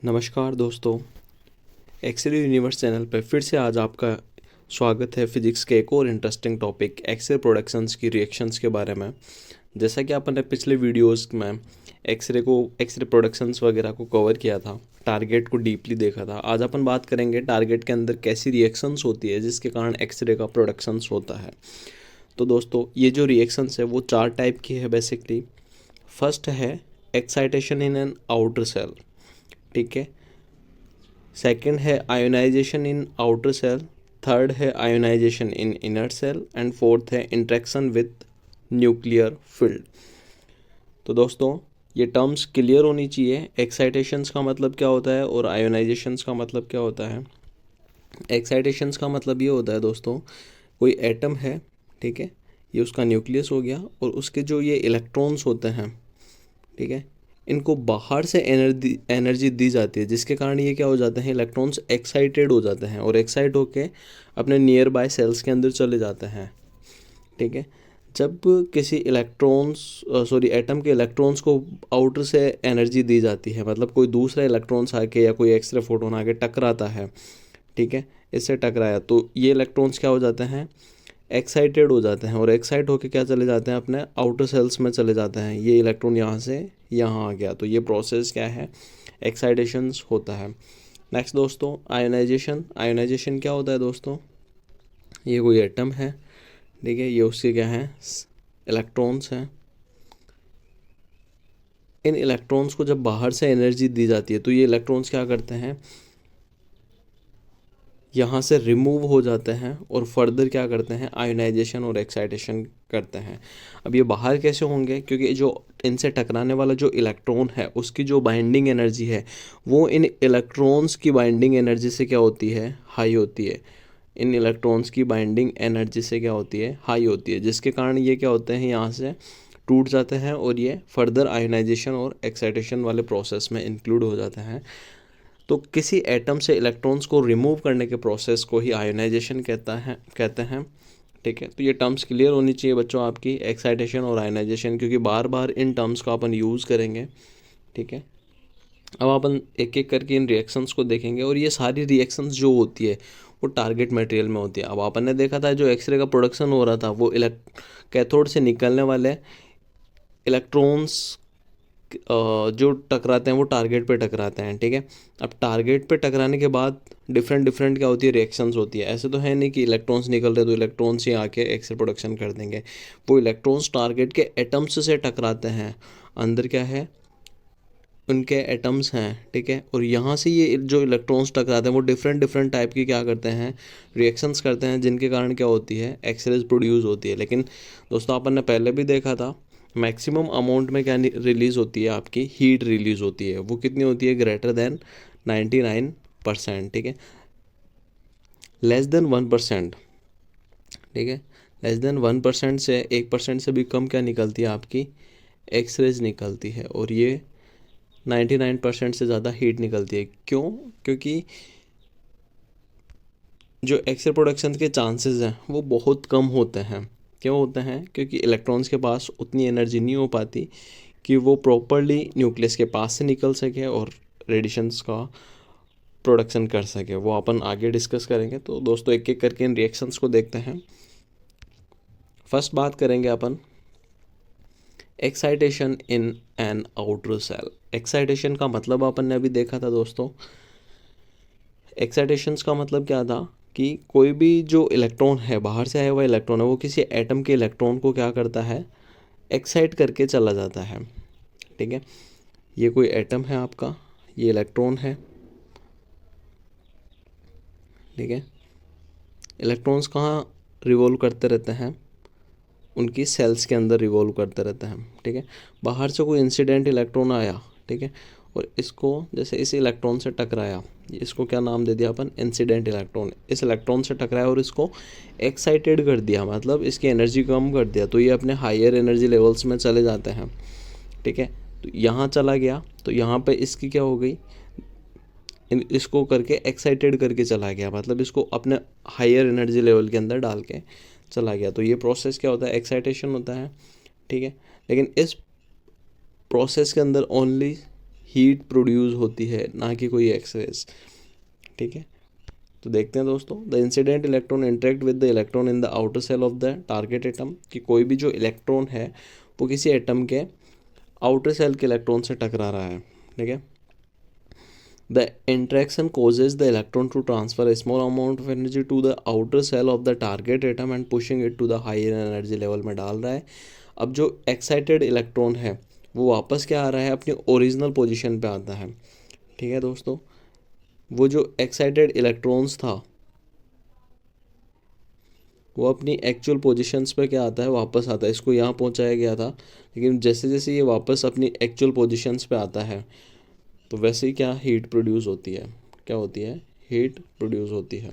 नमस्कार दोस्तों, x ray universe channel पर फिर से आज आपका स्वागत है फिजिक्स के एक और इंटरेस्टिंग टॉपिक एक्सरे प्रोडक्शंस की रिएक्शंस के बारे में। जैसा कि अपन ने पिछले वीडियोस में एक्सरे प्रोडक्शंस वगैरह को कवर किया था, टारगेट को डीपली देखा था। आज अपन बात करेंगे टारगेट के अंदर कैसी रिएक्शंस होती है जिसके कारण एक्सरे का प्रोडक्शंस होता है। तो दोस्तों, ये जो रिएक्शंस है वो 4 टाइप की है बेसिकली। फर्स्ट है excitation in an outer shell, ठीक है। सेकंड है ionisation in outer shell, third है ionisation in inner shell and fourth है इंट्रैक्शन विद न्यूक्लियर फील्ड। तो दोस्तों, ये टर्म्स क्लियर होनी चाहिए। एक्साइटेशंस का मतलब क्या होता है और आयोनाइजेशंस का मतलब क्या होता है। एक्साइटेशंस का मतलब ये होता है दोस्तों, कोई एटम है, ठीक है, ये उसका न्यूक्लियस हो गया और उसके जो ये इलेक्ट्रॉन्स होते हैं, ठीक है, इनको बाहर से एनर्जी दी जाती है जिसके कारण ये क्या हो जाते हैं, इलेक्ट्रॉन्स एक्साइटेड हो जाते हैं और एक्साइट होके अपने नियर बाय सेल्स के अंदर चले जाते हैं, ठीक है। जब किसी एटम के इलेक्ट्रॉन्स को आउटर से एनर्जी दी जाती है, मतलब कोई दूसरा इलेक्ट्रॉन्स आके या कोई एक्सरे फोटोन आके टकराता है, ठीक है, इससे टकराया तो ये इलेक्ट्रॉन्स क्या हो जाते हैं, एक्साइटेड हो जाते हैं और एक्साइट होके क्या चले जाते हैं, अपने आउटर सेल्स में चले जाते हैं। ये इलेक्ट्रॉन यहाँ से यहाँ आ गया, तो ये प्रोसेस क्या है, एक्साइटेशंस होता है। नेक्स्ट दोस्तों, आयोनाइजेशन। आयोनाइजेशन क्या होता है दोस्तों, ये कोई एटम है, ठीक है, ये उसके क्या है, इलेक्ट्रॉन्स हैं। इन इलेक्ट्रॉन्स को जब बाहर से एनर्जी दी जाती है तो ये इलेक्ट्रॉन्स क्या करते हैं, यहाँ से रिमूव हो जाते हैं और फर्दर क्या करते हैं, आयोनाइजेशन और एक्साइटेशन करते हैं। अब ये बाहर कैसे होंगे, क्योंकि जो इनसे टकराने वाला जो इलेक्ट्रॉन है उसकी जो बाइंडिंग एनर्जी है वो इन इलेक्ट्रॉन्स की बाइंडिंग एनर्जी से क्या होती है, हाई होती है। इन इलेक्ट्रॉन्स की बाइंडिंग एनर्जी से क्या होती है, हाई होती है, जिसके कारण ये क्या होते हैं, यहाँ से टूट जाते हैं और ये फर्दर आयोनाइजेशन और एक्साइटेशन वाले प्रोसेस में इंक्लूड हो जाते हैं। तो किसी एटम से इलेक्ट्रॉन्स को रिमूव करने के प्रोसेस को ही आयोनाइजेशन कहते हैं, ठीक है। तो ये टर्म्स क्लियर होनी चाहिए बच्चों आपकी, एक्साइटेशन और आयोनाइजेशन, क्योंकि बार बार इन टर्म्स को अपन यूज़ करेंगे, ठीक है। अब अपन एक एक करके इन रिएक्शंस को देखेंगे और ये सारी रिएक्शंस जो होती है वो टारगेट मटेरियल में होती है। अब अपन ने देखा था जो एक्सरे का प्रोडक्शन हो रहा था वो कैथोड से निकलने वाले इलेक्ट्रॉन्स जो टकराते हैं वो टारगेट पे टकराते हैं, ठीक है। अब टारगेट पे टकराने के बाद डिफरेंट डिफरेंट क्या होती है, रिएक्शंस होती है। ऐसे तो है नहीं कि इलेक्ट्रॉन्स निकल रहे तो इलेक्ट्रॉन्स ही आके एक्सरे प्रोडक्शन कर देंगे। वो इलेक्ट्रॉन्स टारगेट के एटम्स से टकराते हैं, अंदर क्या है, उनके एटम्स हैं, ठीक है। और यहाँ से ये जो इलेक्ट्रॉन्स टकराते हैं वो डिफरेंट डिफरेंट टाइप की क्या करते हैं, रिएक्शंस करते हैं, जिनके कारण क्या होती है, एक्सरेज प्रोड्यूस होती है। लेकिन दोस्तों अपन ने पहले भी देखा था मैक्सिमम अमाउंट में क्या रिलीज़ होती है, आपकी हीट रिलीज़ होती है। वो कितनी होती है, ग्रेटर देन 99%, ठीक है। लेस देन 1%, ठीक है, लेस देन 1% से 1% से भी कम क्या निकलती है, आपकी एक्सरेज निकलती है। और ये 99% से ज़्यादा हीट निकलती है। क्यों, क्योंकि जो एक्सरे प्रोडक्शन के चांसेस हैं वो बहुत कम होते हैं। क्यों होते हैं, क्योंकि इलेक्ट्रॉन्स के पास उतनी एनर्जी नहीं हो पाती कि वो प्रॉपरली न्यूक्लियस के पास से निकल सके और रेडिएशंस का प्रोडक्शन कर सके। वो अपन आगे डिस्कस करेंगे। तो दोस्तों, एक एक करके इन रिएक्शंस को देखते हैं। फर्स्ट बात करेंगे अपन excitation in an outer shell. Excitation का मतलब अपन ने अभी देखा था दोस्तों। एक्साइटेशंस का मतलब क्या था कि कोई भी जो इलेक्ट्रॉन है, बाहर से आया हुआ इलेक्ट्रॉन है, वो किसी एटम के इलेक्ट्रॉन को क्या करता है, एक्साइट करके चला जाता है, ठीक है। ये कोई एटम है आपका, ये इलेक्ट्रॉन है, ठीक है। इलेक्ट्रॉन्स कहाँ रिवॉल्व करते रहते हैं, उनकी सेल्स के अंदर रिवॉल्व करते रहते हैं, ठीक है। बाहर से कोई इंसिडेंट इलेक्ट्रॉन आया, ठीक है, और इसको जैसे इस इलेक्ट्रॉन से टकराया, इसको क्या नाम दे दिया अपन, इंसिडेंट इलेक्ट्रॉन। इस इलेक्ट्रॉन से टकराया और इसको एक्साइटेड कर दिया, मतलब इसकी एनर्जी कम कर दिया, तो ये अपने हायर एनर्जी लेवल्स में चले जाते हैं, ठीक है। तो यहाँ चला गया तो यहाँ पे इसकी क्या हो गई, इसको करके एक्साइटेड करके चला गया, मतलब इसको अपने हायर एनर्जी लेवल के अंदर डाल के चला गया। तो ये प्रोसेस क्या होता है, एक्साइटेशन होता है, ठीक है। लेकिन इस प्रोसेस के अंदर ओनली हीट प्रोड्यूस होती है, ना कि कोई एक्सरेज। ठीक है, तो देखते हैं दोस्तों, the incident electron interact with the electron in the outer shell of the target atom, कि कोई भी जो इलेक्ट्रॉन है वो किसी एटम के आउटर सेल के इलेक्ट्रॉन से टकरा रहा है। ठीक है, the interaction causes the electron to transfer a small amount of energy to the outer cell of the target atom and pushing it to the higher energy level में डाल रहा है। अब जो एक्साइटेड इलेक्ट्रॉन है वो वापस क्या आ रहा है, अपनी ओरिजिनल पोजीशन पे आता है। ठीक है दोस्तों, वो जो एक्साइटेड इलेक्ट्रॉन्स था वो अपनी एक्चुअल पोजीशंस पे क्या आता है, वापस आता है। इसको यहाँ पहुँचाया गया था, लेकिन जैसे जैसे ये वापस अपनी एक्चुअल पोजीशंस पे आता है तो वैसे ही क्या हीट प्रोड्यूस होती है, क्या होती है, हीट प्रोड्यूस होती है।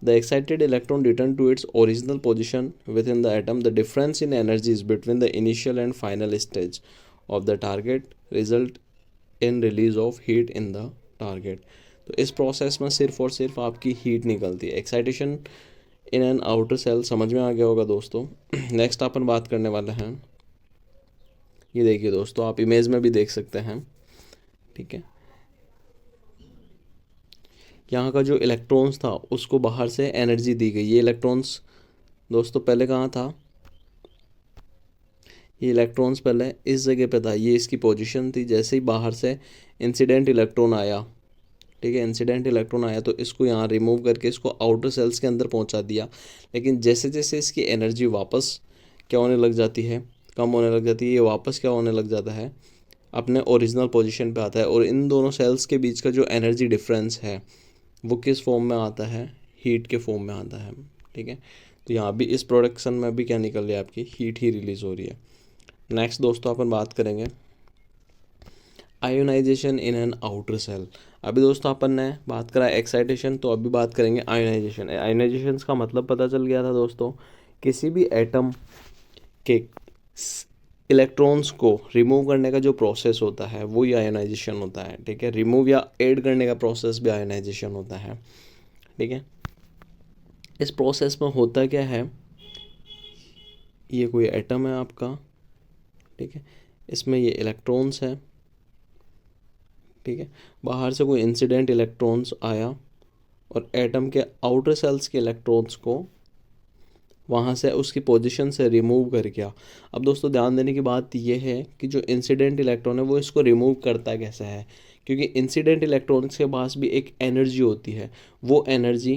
The excited electron return to its original position within the atom, the difference in energies between the initial and final stage of the target result in release of heat in the target. तो इस process में सिर्फ और सिर्फ आपकी heat निकलती है। Excitation in an outer shell समझ में आ गया होगा दोस्तों। नेक्स्ट अपन बात करने वाले हैं, ये देखिए दोस्तों, आप इमेज में भी देख सकते हैं। ठीक है, यहाँ का जो इलेक्ट्रॉन्स था उसको बाहर से एनर्जी दी गई। ये इलेक्ट्रॉन्स दोस्तों पहले कहाँ था, ये इलेक्ट्रॉन्स पहले इस जगह पे था, ये इसकी पोजीशन थी। जैसे ही बाहर से इंसिडेंट इलेक्ट्रॉन आया, ठीक है, इंसिडेंट इलेक्ट्रॉन आया तो इसको यहाँ रिमूव करके इसको आउटर सेल्स के अंदर पहुँचा दिया। लेकिन जैसे जैसे इसकी एनर्जी वापस क्या होने लग जाती है, कम होने लग जाती है, ये वापस क्या होने लग जाता है, अपने ओरिजिनल पोजीशन पे आता है। और इन दोनों सेल्स के बीच का जो एनर्जी डिफरेंस है वो किस फॉर्म में आता है, हीट के फॉर्म में आता है। ठीक है, तो यहाँ भी इस प्रोडक्शन में भी क्या निकल रही है, आपकी हीट ही रिलीज़ हो रही है। नेक्स्ट दोस्तों अपन बात करेंगे ionisation in an outer shell. अभी दोस्तों अपन ने बात करा एक्साइटेशन, तो अभी बात करेंगे आयोनाइजेशन। आयोनाइजेशन का मतलब पता चल गया था दोस्तों, किसी भी एटम के इलेक्ट्रॉन्स को रिमूव करने का जो प्रोसेस होता है वो ही आयोनाइजेशन होता है। ठीक है, रिमूव या ऐड करने का प्रोसेस भी आयोनाइजेशन होता है। ठीक है, इस प्रोसेस में होता क्या है, ये कोई एटम है आपका, ठीक है, इसमें ये इलेक्ट्रॉन्स है। ठीक है, बाहर से कोई इंसिडेंट इलेक्ट्रॉन्स आया और एटम के आउटर सेल्स के इलेक्ट्रॉन्स को वहाँ से उसकी पोजीशन से रिमूव कर गया। अब दोस्तों ध्यान देने की बात यह है कि जो इंसिडेंट इलेक्ट्रॉन है वो इसको रिमूव करता कैसे है, क्योंकि इंसिडेंट इलेक्ट्रॉन्स के पास भी एक एनर्जी होती है। वो एनर्जी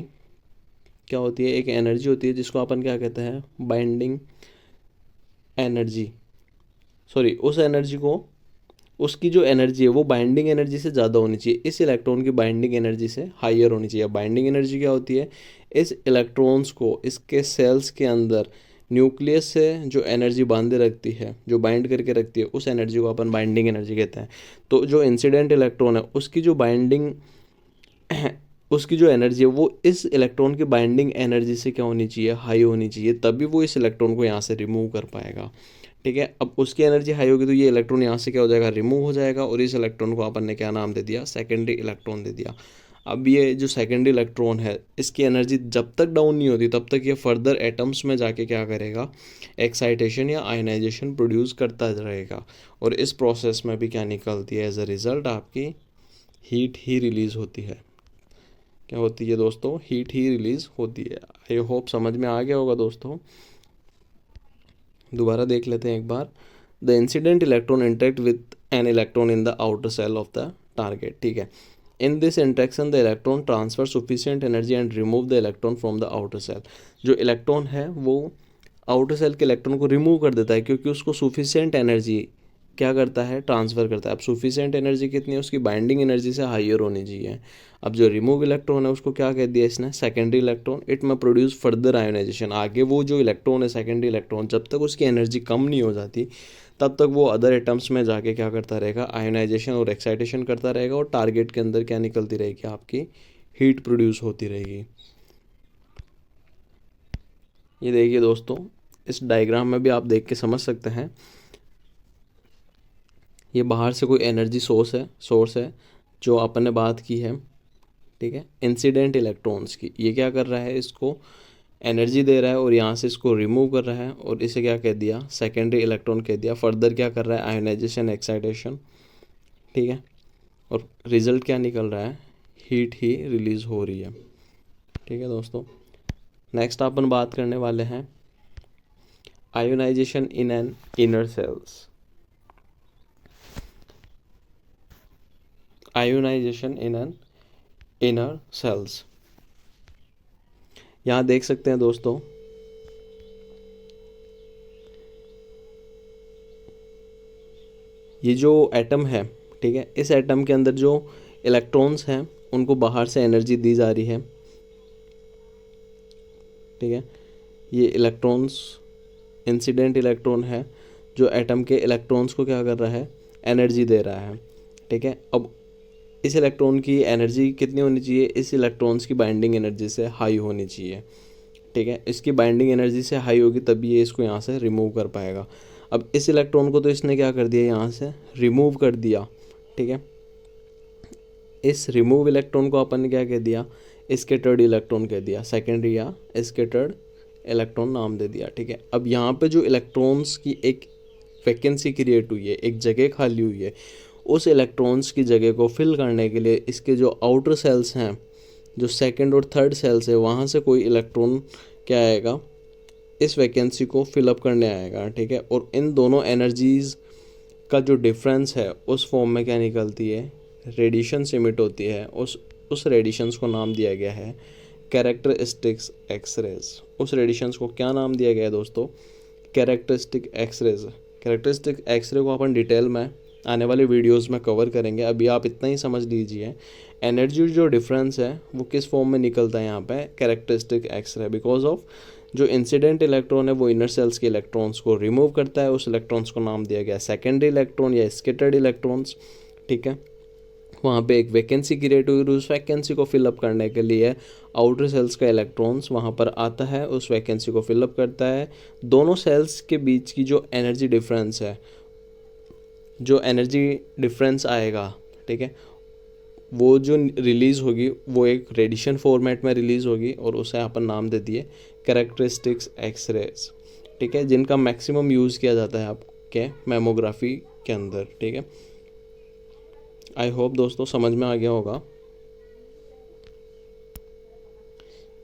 क्या होती है, एक एनर्जी होती है जिसको अपन क्या कहते हैं, बाइंडिंग एनर्जी। सॉरी, उस एनर्जी को, उसकी जो एनर्जी है वो बाइंडिंग एनर्जी से ज़्यादा होनी चाहिए, इस इलेक्ट्रॉन की बाइंडिंग एनर्जी से हाइयर होनी चाहिए। बाइंडिंग एनर्जी क्या होती है, इस इलेक्ट्रॉन्स को इसके सेल्स के अंदर न्यूक्लियस से जो एनर्जी बांधे रखती है, जो बाइंड करके रखती है, उस एनर्जी को अपन बाइंडिंग एनर्जी कहते हैं। तो जो इंसिडेंट इलेक्ट्रॉन है उसकी जो बाइंडिंग उसकी जो एनर्जी है वो इस इलेक्ट्रॉन की बाइंडिंग एनर्जी से क्या होनी चाहिए, हाई होनी चाहिए, तभी वो इस इलेक्ट्रॉन को यहाँ से रिमूव कर पाएगा। ठीक है, अब उसकी एनर्जी हाई होगी तो ये इलेक्ट्रॉन यहाँ से क्या हो जाएगा, रिमूव हो जाएगा, और इस इलेक्ट्रॉन को अपन ने क्या नाम दे दिया, सेकेंडरी इलेक्ट्रॉन दे दिया। अब ये जो सेकेंडरी इलेक्ट्रॉन है इसकी एनर्जी जब तक डाउन नहीं होती तब तक ये फर्दर एटम्स में जाके क्या करेगा, एक्साइटेशन या आयनाइजेशन प्रोड्यूस करता रहेगा, और इस प्रोसेस में भी क्या निकलती है, एज अ रिजल्ट आपकी हीट ही रिलीज़ होती है। क्या होती है दोस्तों, हीट ही रिलीज़ होती है। आई होप समझ में आ गया होगा दोस्तों। दोबारा देख लेते हैं एक बार। The incident electron interact with an electron in the outer shell of the target. ठीक है, in this interaction the electron transfer sufficient energy and remove the electron from the outer shell. जो इलेक्ट्रॉन है वो outer shell के electron को remove कर देता है, क्योंकि उसको सुफिशियंट एनर्जी क्या करता है, ट्रांसफ़र करता है। अब सुफिशियंट एनर्जी कितनी है, उसकी बाइंडिंग एनर्जी से हाइयर होनी चाहिए। अब जो रिमूव इलेक्ट्रॉन है उसको क्या कह दिया इसने, सेकेंडरी इलेक्ट्रॉन। इट में प्रोड्यूस फर्दर आयोनाइजेशन। आगे वो जो इलेक्ट्रॉन है सेकेंडरी इलेक्ट्रॉन, जब तक उसकी एनर्जी कम नहीं हो जाती तब तक वो अदर एटम्स में जाके क्या करता रहेगा, आयोनाइजेशन और एक्साइटेशन करता रहेगा, और टारगेट के अंदर क्या निकलती रहेगी, आपकी हीट प्रोड्यूस होती रहेगी। ये देखिए दोस्तों, इस डायग्राम में भी आप देख के समझ सकते हैं, ये बाहर से कोई एनर्जी सोर्स है जो अपन ने बात की है। ठीक है, इंसिडेंट इलेक्ट्रॉन्स की, ये क्या कर रहा है, इसको एनर्जी दे रहा है और यहाँ से इसको रिमूव कर रहा है, और इसे क्या कह दिया, सेकेंडरी इलेक्ट्रॉन कह दिया। फर्दर क्या कर रहा है, आयोनाइजेशन एक्साइटेशन। ठीक है, और रिज़ल्ट क्या निकल रहा है, हीट ही रिलीज़ हो रही है। ठीक है दोस्तों, नेक्स्ट अपन बात करने वाले हैं ionisation in an inner shells. Ionisation in an inner shells, यहाँ देख सकते हैं दोस्तों, ये जो एटम है, ठीक है, इस एटम के अंदर जो इलेक्ट्रॉन्स हैं उनको बाहर से एनर्जी दी जा रही है। ठीक है, ये इलेक्ट्रॉन्स इंसिडेंट इलेक्ट्रॉन है जो एटम के इलेक्ट्रॉन्स को क्या कर रहा है, एनर्जी दे रहा है। ठीक है, अब इस इलेक्ट्रॉन की एनर्जी कितनी होनी चाहिए, इस इलेक्ट्रॉन्स की बाइंडिंग एनर्जी से हाई होनी चाहिए। ठीक है, इसकी बाइंडिंग एनर्जी से हाई होगी तभी ये इसको यहाँ से रिमूव कर पाएगा। अब इस इलेक्ट्रॉन को तो इसने क्या कर दिया, यहाँ से रिमूव कर दिया। ठीक है, इस रिमूव इलेक्ट्रॉन को अपन ने क्या कह दिया, स्कैटर्ड इलेक्ट्रॉन कह दिया, सेकेंडरी या स्कैटर्ड इलेक्ट्रॉन नाम दे दिया। ठीक है, अब यहाँ पे जो इलेक्ट्रॉन्स की एक वैकेंसी क्रिएट हुई है, एक जगह खाली हुई है, उस इलेक्ट्रॉन्स की जगह को फिल करने के लिए इसके जो आउटर सेल्स हैं, जो सेकंड और थर्ड सेल्स है, वहाँ से कोई इलेक्ट्रॉन क्या आएगा, इस वैकेंसी को फिलअप करने आएगा। ठीक है, और इन दोनों एनर्जीज़ का जो डिफरेंस है उस फॉर्म में क्या निकलती है, रेडिएशन इमिट होती है। उस रेडिएशंस को नाम दिया गया है कैरेक्टरिस्टिक्स एक्सरेज। उस रेडिएशंस को क्या नाम दिया गया है दोस्तों, कैरेक्टरिस्टिक एक्सरेज। कैरेक्टरिस्टिक एक्सरे को अपन डिटेल में आने वाले वीडियोस में कवर करेंगे, अभी आप इतना ही समझ लीजिए एनर्जी जो डिफरेंस है वो किस फॉर्म में निकलता है यहाँ पे, कैरेक्टरिस्टिक एक्सरे। बिकॉज ऑफ जो इंसिडेंट इलेक्ट्रॉन है वो इनर सेल्स के इलेक्ट्रॉन्स को रिमूव करता है, उस इलेक्ट्रॉन्स को नाम दिया गया सेकेंडरी इलेक्ट्रॉन या स्कैटर्ड इलेक्ट्रॉन्स। ठीक है, वहाँ पे एक वैकेंसी क्रिएट हुई, उस वैकेंसी को फिलअप करने के लिए आउटर सेल्स का इलेक्ट्रॉन्स वहाँ पर आता है, उस वैकेंसी को फिलअप करता है। दोनों सेल्स के बीच की जो एनर्जी डिफरेंस है, जो एनर्जी डिफरेंस आएगा, ठीक है, वो जो रिलीज़ होगी वो एक रेडिएशन फॉर्मेट में रिलीज़ होगी और उसे अपन नाम दे दिए कैरेक्टरिस्टिक्स एक्सरेज। ठीक है, जिनका मैक्सिमम यूज़ किया जाता है आपके मेमोग्राफी के अंदर। ठीक है, आई होप दोस्तों समझ में आ गया होगा।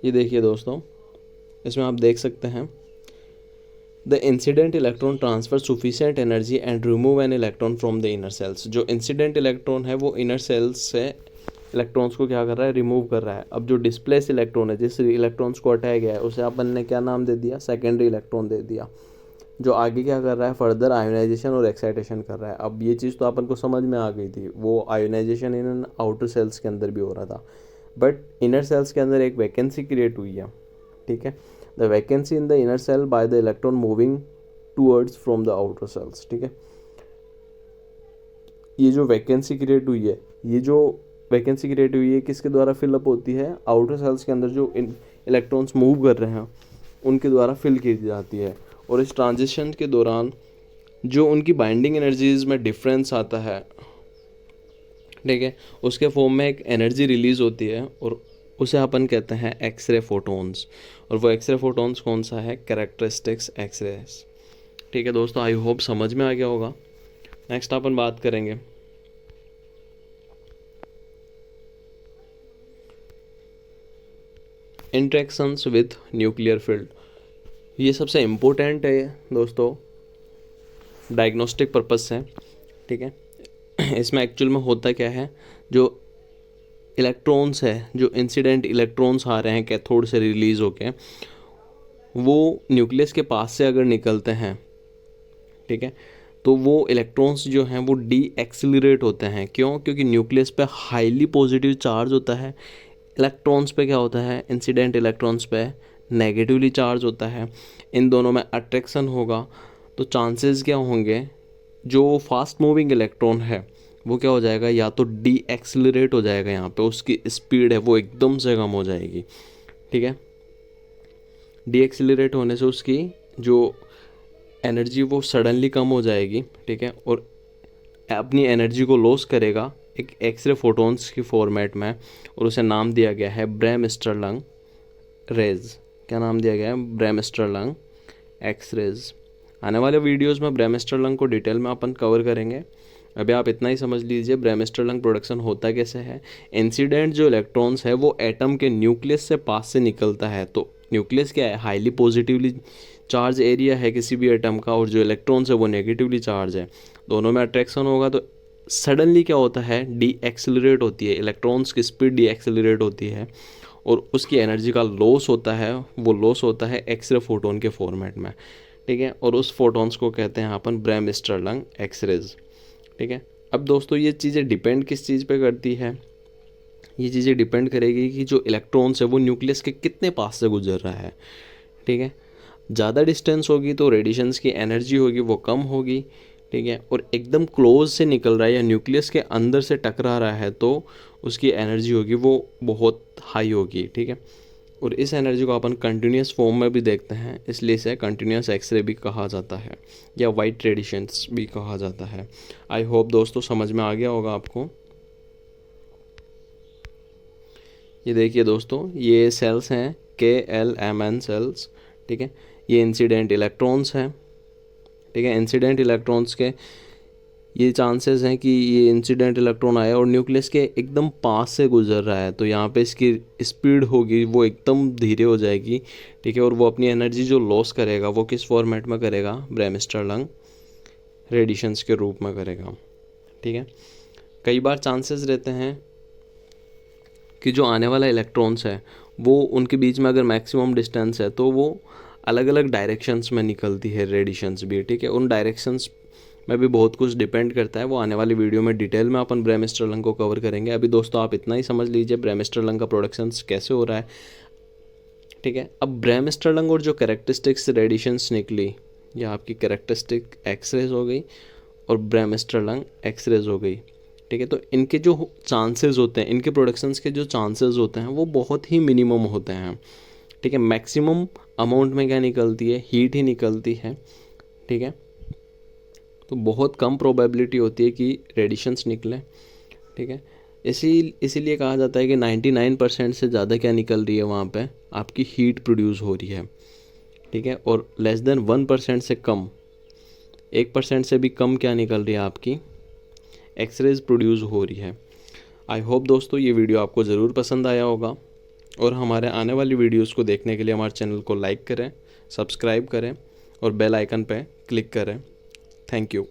ये देखिए दोस्तों, इसमें आप देख सकते हैं the incident electron transfer sufficient energy and remove an electron from the inner shells. जो इंसिडेंट इलेक्ट्रॉन है वो इनर सेल्स से इलेक्ट्रॉन्स को क्या कर रहा है, रिमूव कर रहा है। अब जो डिस्प्लेस इलेक्ट्रॉन है, जिस इलेक्ट्रॉन्स को हटाया गया है, उसे अपन ने क्या नाम दे दिया, सेकेंडरी इलेक्ट्रॉन दे दिया, जो आगे क्या कर रहा है, फर्दर आयोनाइजेशन और एक्साइटेशन कर रहा है। अब ये चीज़ तो अपन को समझ में आ गई थी, वो आयोनाइजेशन इन आउटर सेल्स के अंदर भी हो रहा था, बट इनर सेल्स के अंदर एक वैकेंसी क्रिएट हुई है। ठीक है, the vacancy in the inner shell by the electron moving towards from the outer shells. ठीक है, ये जो वैकेंसी क्रिएट हुई है, ये जो वैकेंसी क्रिएट हुई है किसके द्वारा फिलअप होती है, आउटर सेल्स के अंदर जो इलेक्ट्रॉन्स मूव कर रहे हैं उनके द्वारा फिल की जाती है। और इस ट्रांजिशन के दौरान जो उनकी बाइंडिंग एनर्जीज में डिफरेंस आता है, ठीक है, उसके फॉर्म में एक एनर्जी रिलीज़ होती है और उसे अपन कहते हैं एक्सरे फोटोन्स। और वो एक्सरे फोटोन्स कौन सा है, कैरेक्टरिस्टिक्स एक्सरेस। ठीक है दोस्तों, आई होप समझ में आ गया होगा। नेक्स्ट अपन बात करेंगे इंटरेक्शंस विथ न्यूक्लियर फील्ड। ये सबसे इम्पोर्टेंट है दोस्तों, डायग्नोस्टिक पर्पस से। ठीक है, इसमें एक्चुअल में होता क्या है, जो इलेक्ट्रॉन्स है, जो इंसिडेंट इलेक्ट्रॉन्स आ रहे हैं कैथोड से रिलीज़ होके, वो न्यूक्लियस के पास से अगर निकलते हैं, ठीक है, तो वो इलेक्ट्रॉन्स जो हैं वो डी एक्सिलरेट होते हैं। क्यों, क्योंकि न्यूक्लियस पे हाईली पॉजिटिव चार्ज होता है, इलेक्ट्रॉन्स पे क्या होता है, इंसिडेंट इलेक्ट्रॉन्स पे नेगेटिवली चार्ज होता है। इन दोनों में अट्रैक्शन होगा तो चांसेस क्या होंगे, जो फास्ट मूविंग इलेक्ट्रॉन है वो क्या हो जाएगा, या तो डी एक्सिलरेट हो जाएगा, यहाँ पे उसकी स्पीड है वो एकदम से कम हो जाएगी। ठीक है, डी एक्सिलरेट होने से उसकी जो एनर्जी वो सडनली कम हो जाएगी। ठीक है, और अपनी एनर्जी को लॉस करेगा एक एक्सरे फोटोन्स की फॉर्मेट में, और उसे नाम दिया गया है ब्रेम-स्टर्लंग रेज। क्या नाम दिया गया है, ब्रेम-स्टर्लंग एक्स रेज। आने वाले वीडियोस में ब्रेम-स्टर्लंग को डिटेल में अपन कवर करेंगे, अभी आप इतना ही समझ लीजिए ब्रेमस्टर लंग प्रोडक्शन होता कैसे है। इंसिडेंट जो इलेक्ट्रॉन्स है वो एटम के न्यूक्लियस से पास से निकलता है। तो न्यूक्लियस क्या है, हाईली पॉजिटिवली चार्ज एरिया है किसी भी एटम का, और जो इलेक्ट्रॉन्स है वो नेगेटिवली चार्ज है, दोनों में अट्रैक्शन होगा। तो सडनली क्या होता है, डी एक्सेलरेट होती है, इलेक्ट्रॉन्स की स्पीड डी एक्सेलरेट होती है और उसकी एनर्जी का लॉस होता है। वो लॉस होता है एक्सरे फोटोन के फॉर्मेट में, ठीक है। और उस फोटोन्स को कहते हैं अपन ब्रेमस्टर लंग एक्सरेज, ठीक है। अब दोस्तों ये चीज़ें डिपेंड किस चीज़ पे करती है, ये चीज़ें डिपेंड करेगी कि जो इलेक्ट्रॉन्स है वो न्यूक्लियस के कितने पास से गुजर रहा है, ठीक है। ज़्यादा डिस्टेंस होगी तो रेडिएशंस की एनर्जी होगी वो कम होगी, ठीक है। और एकदम क्लोज से निकल रहा है या न्यूक्लियस के अंदर से टकरा रहा है तो उसकी एनर्जी होगी वो बहुत हाई होगी, ठीक है। और इस एनर्जी को अपन कंटिन्यूस फॉर्म में भी देखते हैं, इसलिए इसे कंटिन्यूस एक्सरे भी कहा जाता है या वाइट रेडिएशंस भी कहा जाता है। आई होप दोस्तों समझ में आ गया होगा आपको। ये देखिए दोस्तों, ये सेल्स हैं KLMN सेल्स, ठीक है। ये इंसिडेंट इलेक्ट्रॉन्स हैं, ठीक है। इंसिडेंट इलेक्ट्रॉन्स के ये चांसेस हैं कि ये इंसिडेंट इलेक्ट्रॉन आया और न्यूक्लियस के एकदम पास से गुजर रहा है, तो यहाँ पे इसकी स्पीड होगी वो एकदम धीरे हो जाएगी, ठीक है। और वो अपनी एनर्जी जो लॉस करेगा वो किस फॉर्मेट में करेगा, ब्रेमस्टर लंग रेडिएशंस के रूप में करेगा, ठीक है। कई बार चांसेस रहते हैं कि जो आने वाला इलेक्ट्रॉन्स है वो उनके बीच में अगर मैक्सिमम डिस्टेंस है तो वो अलग अलग डायरेक्शंस में निकलती है रेडिएशंस भी, ठीक है। उन डायरेक्शंस में भी बहुत कुछ डिपेंड करता है, वो आने वाली वीडियो में डिटेल में अपन ब्रेमस्टर लंग को कवर करेंगे। अभी दोस्तों आप इतना ही समझ लीजिए ब्रेमस्टर लंग का प्रोडक्शन कैसे हो रहा है, ठीक है। अब ब्रेमस्टर लंग और जो कैरेक्टरिस्टिक्स रेडिएशंस निकली, ये आपकी कैरेक्टरिस्टिक एक्सरेज हो गई और ब्रेमस्टर लंग एक्सरेज हो गई, ठीक है। तो इनके जो चांसेस होते हैं, इनके प्रोडक्शंस के जो चांसेस होते हैं वो बहुत ही मिनिमम होते हैं, ठीक है। मैक्सिमम अमाउंट में क्या निकलती है, हीट ही निकलती है, ठीक है। तो बहुत कम प्रोबेबिलिटी होती है कि रेडिएशंस निकलें, ठीक है। इसीलिए कहा जाता है कि 99% से ज़्यादा क्या निकल रही है वहाँ पे, आपकी हीट प्रोड्यूस हो रही है, ठीक है। और लेस देन 1% से कम, 1% से भी कम क्या निकल रही है, आपकी एक्सरेज प्रोड्यूस हो रही है। आई होप दोस्तों ये वीडियो आपको ज़रूर पसंद आया होगा, और हमारे आने वाली वीडियोस को देखने के लिए हमारे चैनल को लाइक करें, सब्सक्राइब करें और बेल आइकन पे क्लिक करें। Thank you.